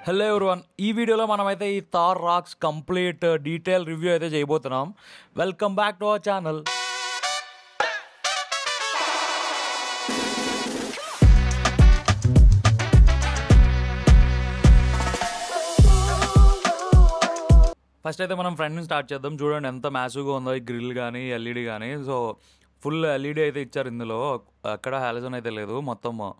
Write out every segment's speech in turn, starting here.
Hello everyone, ఈ వీడియోలో మనమైతే ఈ Thar Roxx complete detail review అయితే చేయబోతున్నాం. Welcome back to our channel. First అయితే మనం ఫ్రంట్ నుంచి స్టార్ట్ చేద్దాం. చూడండి ఎంత మ్యాసివ్గా ఉందో ఈ గ్రిల్ కానీ ఎల్ఈడి కానీ. సో ఫుల్ ఎల్ఈడి అయితే ఇచ్చారు ఇందులో, అక్కడ హాలోజన్ అయితే లేదు. మొత్తం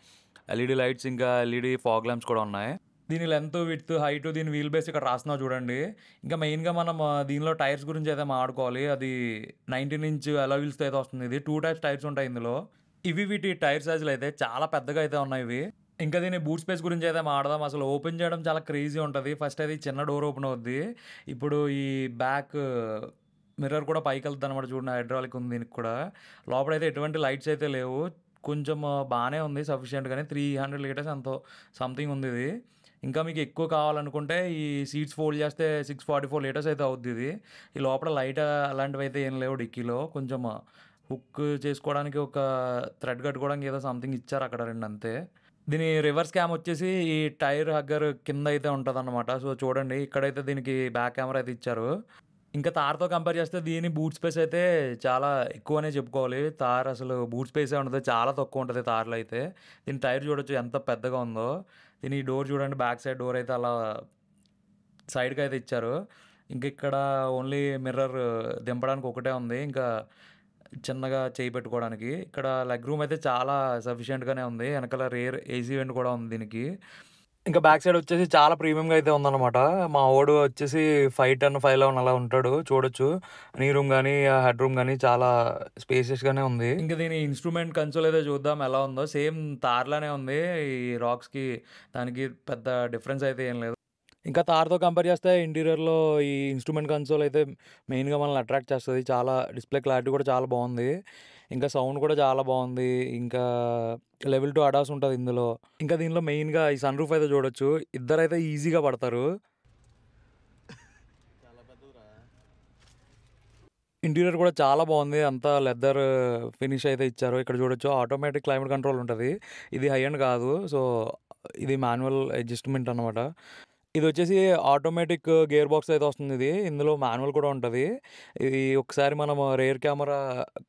ఎల్ఈడి లైట్స్ ఇంకా ఎల్ఈడి ఫాగ్ ల్యాంప్స్ కూడా ఉన్నాయి. దీని లెంత్, విడ్త్, హైట్, దీని వీల్ బేస్ ఇక్కడ రాస్తున్నావు చూడండి. ఇంకా మెయిన్గా మనం దీనిలో టైర్స్ గురించి అయితే మాట్లాడుకోవాలి. అది 19 ఇంచ్ అలా వీల్స్తో అయితే వస్తుంది. ఇది 2 టైప్స్ టైర్స్ ఉంటాయి ఇందులో. వీటి టైర్ సైజులు అయితే చాలా పెద్దగా అయితే ఉన్నాయి ఇవి. ఇంకా దీని బూట్ స్పేస్ గురించి అయితే మాట్లాడదాం. అసలు ఓపెన్ చేయడం చాలా క్రేజీ ఉంటుంది. ఫస్ట్ అది చిన్న డోర్ ఓపెన్ అవుద్ది. ఇప్పుడు ఈ బ్యాక్ మిర్రర్ కూడా పైకి వెళ్తుంది అనమాట. చూడండి, హైడ్రాలిక్ ఉంది దీనికి కూడా. లోపలైతే ఎటువంటి లైట్స్ అయితే లేవు. కొంచెం బాగానే ఉంది సఫిషియెంట్గానే. 300 లీటర్స్ ఎంతో సంథింగ్ ఉంది ఇది. ఇంకా మీకు ఎక్కువ కావాలనుకుంటే ఈ సీట్స్ ఫోల్డ్ చేస్తే 644 లీటర్స్ అయితే అవుద్ది ఇది. ఈ లోపల లైట్ అలాంటివి అయితే ఏం లేవు డిక్కీలో. కొంచెం హుక్ చేసుకోవడానికి ఒక థ్రెడ్ కట్టుకోవడానికి ఏదో సంథింగ్ ఇచ్చారు అక్కడ రెండు అంతే. దీని రివర్స్ క్యామ్ వచ్చేసి ఈ టైర్ హగ్గర్ కింద అయితే ఉంటుంది అనమాట. సో చూడండి, ఇక్కడైతే దీనికి బ్యాక్ కెమెరా అయితే ఇచ్చారు. ఇంకా తార్తో కంపేర్ చేస్తే దీని బూట్ స్పేస్ అయితే చాలా ఎక్కువనే చెప్పుకోవాలి. తార్ అసలు బూట్ స్పేసే ఉండదు, చాలా తక్కువ ఉంటుంది తార్లో అయితే. దీని టైర్ చూడొచ్చు ఎంత పెద్దగా ఉందో. దీని డోర్ చూడండి, బ్యాక్ సైడ్ డోర్ అయితే అలా సైడ్కి అయితే ఇచ్చారు. ఇంక ఇక్కడ ఓన్లీ మిర్రర్ దింపడానికి ఒకటే ఉంది, ఇంకా చిన్నగా చేయి పెట్టుకోవడానికి. ఇక్కడ లెగ్ రూమ్ అయితే చాలా సఫిషియెంట్గానే ఉంది. వెనకాల రేర్ ఏసీ వెంట్ కూడా ఉంది దీనికి. ఇంకా బ్యాక్ సైడ్ వచ్చేసి చాలా ప్రీమియంగా అయితే ఉందన్నమాట. మా ఓడు వచ్చేసి 5'10", 5'11" అలా ఉంటాడు. చూడొచ్చు నీ రూమ్ కానీ హెడ్ రూమ్ కానీ చాలా స్పేసియస్గానే ఉంది. ఇంకా దీని ఇన్స్ట్రుమెంట్ కన్సోల్ అయితే చూద్దాం ఎలా ఉందో. సేమ్ తార్లానే ఉంది. ఈ రాక్స్కి దానికి పెద్ద డిఫరెన్స్ అయితే ఏం లేదు. ఇంకా తార్తో కంపేర్ చేస్తే ఇంటీరియర్లో ఈ ఇన్స్ట్రుమెంట్ కన్సోల్ అయితే మెయిన్గా మనల్ని అట్రాక్ట్ చేస్తుంది. చాలా డిస్ప్లే క్లారిటీ కూడా చాలా బాగుంది. ఇంకా సౌండ్ కూడా చాలా బాగుంది. ఇంకా లెవెల్ 2 అడాస్ ఉంటుంది ఇందులో. ఇంకా దీనిలో మెయిన్గా ఈ సన్ రూఫ్ అయితే చూడొచ్చు. ఇద్దరైతే ఈజీగా పడతారు. ఇంటీరియర్ కూడా చాలా బాగుంది. అంతా లెదర్ ఫినిష్ అయితే ఇచ్చారు. ఇక్కడ చూడొచ్చు ఆటోమేటిక్ క్లైమేట్ కంట్రోల్ ఉంటుంది. ఇది హై అండ్ కాదు. సో ఇది మాన్యువల్ అడ్జస్ట్మెంట్ అనమాట. ఇది వచ్చేసి ఆటోమేటిక్ గేర్ బాక్స్ అయితే వస్తుంది. ఇది ఇందులో మాన్యువల్ కూడా ఉంటుంది. ఇది ఒకసారి మనం రేర్ కెమెరా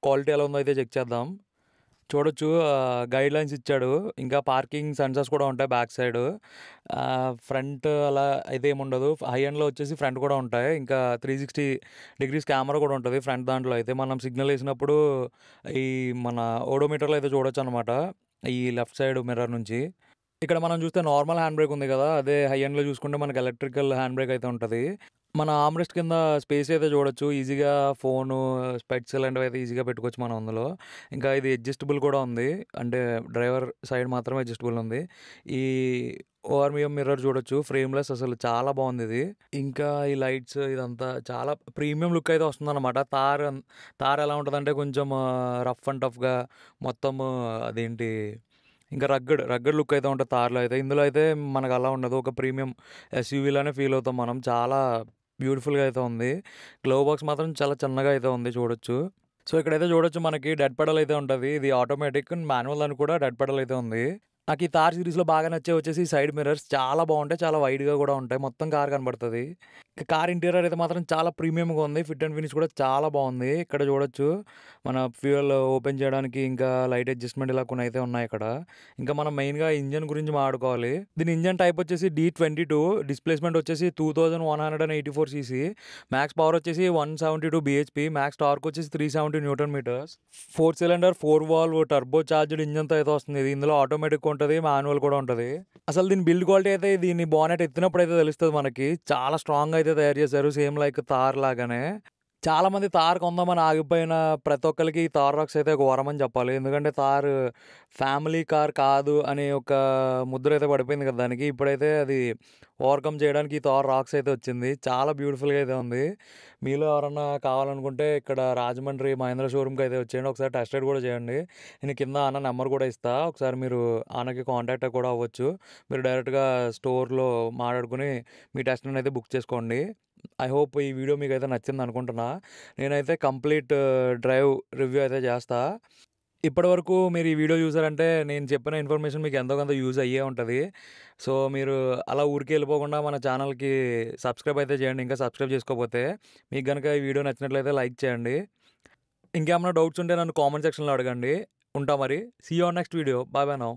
క్వాలిటీ ఎలా ఉందో అయితే చెక్ చేద్దాం. చూడొచ్చు గైడ్ లైన్స్ ఇచ్చాడు. ఇంకా పార్కింగ్ సెన్సర్స్ కూడా ఉంటాయి బ్యాక్ సైడ్. ఫ్రంట్ అలా అయితే ఏముండదు. హై ఎండ్లో వచ్చేసి ఫ్రంట్ కూడా ఉంటాయి. ఇంకా 360 డిగ్రీస్ కెమెరా కూడా ఉంటుంది ఫ్రంట్. దాంట్లో అయితే మనం సిగ్నల్ వేసినప్పుడు ఈ మన ఓడోమీటర్లో అయితే చూడొచ్చు అనమాట, ఈ లెఫ్ట్ సైడ్ మిర్రర్ నుంచి. ఇక్కడ మనం చూస్తే నార్మల్ హ్యాండ్ బ్రేక్ ఉంది కదా, అదే హై ఎండ్లో చూసుకుంటే మనకి ఎలక్ట్రికల్ హ్యాండ్ బ్రేక్ అయితే ఉంటుంది. మన ఆమ్రెస్ట్ కింద స్పేస్ అయితే చూడొచ్చు. ఈజీగా ఫోను, స్పెట్స్ ఇలాంటివి అయితే ఈజీగా పెట్టుకోవచ్చు మనం అందులో. ఇంకా ఇది అడ్జస్టబుల్ కూడా ఉంది, అంటే డ్రైవర్ సైడ్ మాత్రమే అడ్జస్టబుల్ ఉంది. ఈ ఓఆర్మిఎం మిర్రర్ చూడొచ్చు, ఫ్రేమ్లెస్, అసలు చాలా బాగుంది ఇది. ఇంకా ఈ లైట్స్ ఇదంతా చాలా ప్రీమియం లుక్ అయితే వస్తుందన్నమాట. తార్ ఎలా ఉంటుందంటే కొంచెం రఫ్ అండ్ టఫ్గా మొత్తం అదేంటి ఇంకా రగ్గడ్ లుక్ అయితే ఉంటుంది తార్లో అయితే. ఇందులో అయితే మనకు అలా ఉండదు. ఒక ప్రీమియం ఎస్యూవీలానే ఫీల్ అవుతాం మనం. చాలా బ్యూటిఫుల్గా అయితే ఉంది. గ్లో బాక్స్ మాత్రం చాలా చిన్నగా అయితే ఉంది చూడొచ్చు. సో ఇక్కడైతే చూడొచ్చు మనకి డెడ్ పెడల్ అయితే ఉంటుంది. ఇది ఆటోమేటిక్, మాన్యువల్ అని కూడా డెడ్ పెడల్ అయితే ఉంది. నాకు ఈ తార్ సిరీస్లో బాగా నచ్చే వచ్చేసి సైడ్ మిర్రర్స్ చాలా బాగుంటాయి, చాలా వైడ్గా కూడా ఉంటాయి, మొత్తం కార్ కనబడుతుంది. కార్ ఇంటీరియర్ అయితే మాత్రం చాలా ప్రీమియంగా ఉంది. ఫిట్ అండ్ ఫినిష్ కూడా చాలా బాగుంది. ఇక్కడ చూడొచ్చు మన ఫ్యూయల్ ఓపెన్ చేయడానికి ఇంకా లైట్ అడ్జస్ట్మెంట్ ఇలా కొన్ని అయితే ఉన్నాయి ఇక్కడ. ఇంకా మనం మెయిన్గా ఇంజన్ గురించి మాట్లాడుకోవాలి. దీని ఇంజన్ టైప్ వచ్చేసి D22, డిస్ప్లేస్మెంట్ వచ్చేసి 2184 cc, మ్యాక్స్ పవర్ వచ్చేసి 172 bhp, మ్యాక్స్ టార్క్ వచ్చేసి 370 Nm. 4 cylinder 4 valve turbocharged ఇంజన్తో అయితే వస్తుంది. ఇది ఇందులో ఆటోమేటిక్ ఉంటుంది, మాన్యువల్ కూడా ఉంటుంది. అసలు దీని బిల్డ్ క్వాలిటీ అయితే దీన్ని బానెట్ ఎత్తినప్పుడు అయితే తెలుస్తుంది మనకి. చాలా స్ట్రాంగ్ అయితే తయారు చేశారు, సేమ్ లైక్ తార్ లాగానే. చాలామంది తార్ కొందామని ఆగిపోయిన ప్రతి ఒక్కరికి ఈ తార్ రాక్స్ అయితే ఒక వరం అని చెప్పాలి. ఎందుకంటే తార్ ఫ్యామిలీ కార్ కాదు అనే ఒక ముద్ర అయితే పడిపోయింది కదా దానికి. ఇప్పుడైతే అది ఓవర్కమ్ చేయడానికి ఈ తార్ రాక్స్ అయితే వచ్చింది. చాలా బ్యూటిఫుల్గా అయితే ఉంది. మీలో ఎవరన్నా కావాలనుకుంటే ఇక్కడ రాజమండ్రి మహేంద్ర షోరూమ్కి అయితే వచ్చేయండి, ఒకసారి టెస్ట్ రైడ్ కూడా చేయండి. నేను కింద అన్న నెంబర్ కూడా ఇస్తా, ఒకసారి మీరు అన్నకి కాంటాక్ట్ కూడా అవ్వచ్చు. మీరు డైరెక్ట్గా స్టోర్లో మాట్లాడుకుని మీ టెస్ట్ రైడ్ అయితే బుక్ చేసుకోండి. ఐ హోప్ ఈ వీడియో మీకు అయితే నచ్చింది అనుకుంటున్నా. నేనైతే కంప్లీట్ డ్రైవ్ రివ్యూ అయితే చేస్తా. ఇప్పటివరకు మీరు ఈ వీడియో చూసారంటే నేను చెప్పిన ఇన్ఫర్మేషన్ మీకు ఎంతో కొంత యూజ్ అయ్యే ఉంటది. సో, మీరు అలా ఊరికే ఎళ్ళిపోకుండా మన ఛానల్‌కి సబ్స్క్రైబ్ అయితే చేయండి. ఇంకా సబ్స్క్రైబ్ చేసుకోకపోతే. మీకు గనుక ఈ వీడియో నచ్చినట్లయితే లైక్ చేయండి. ఇంకేమన్నా డౌట్స్ ఉంటే నన్ను కామెంట్ సెక్షన్‌లో అడగండి. ఉంటా మరి. See you on next video. Bye bye now.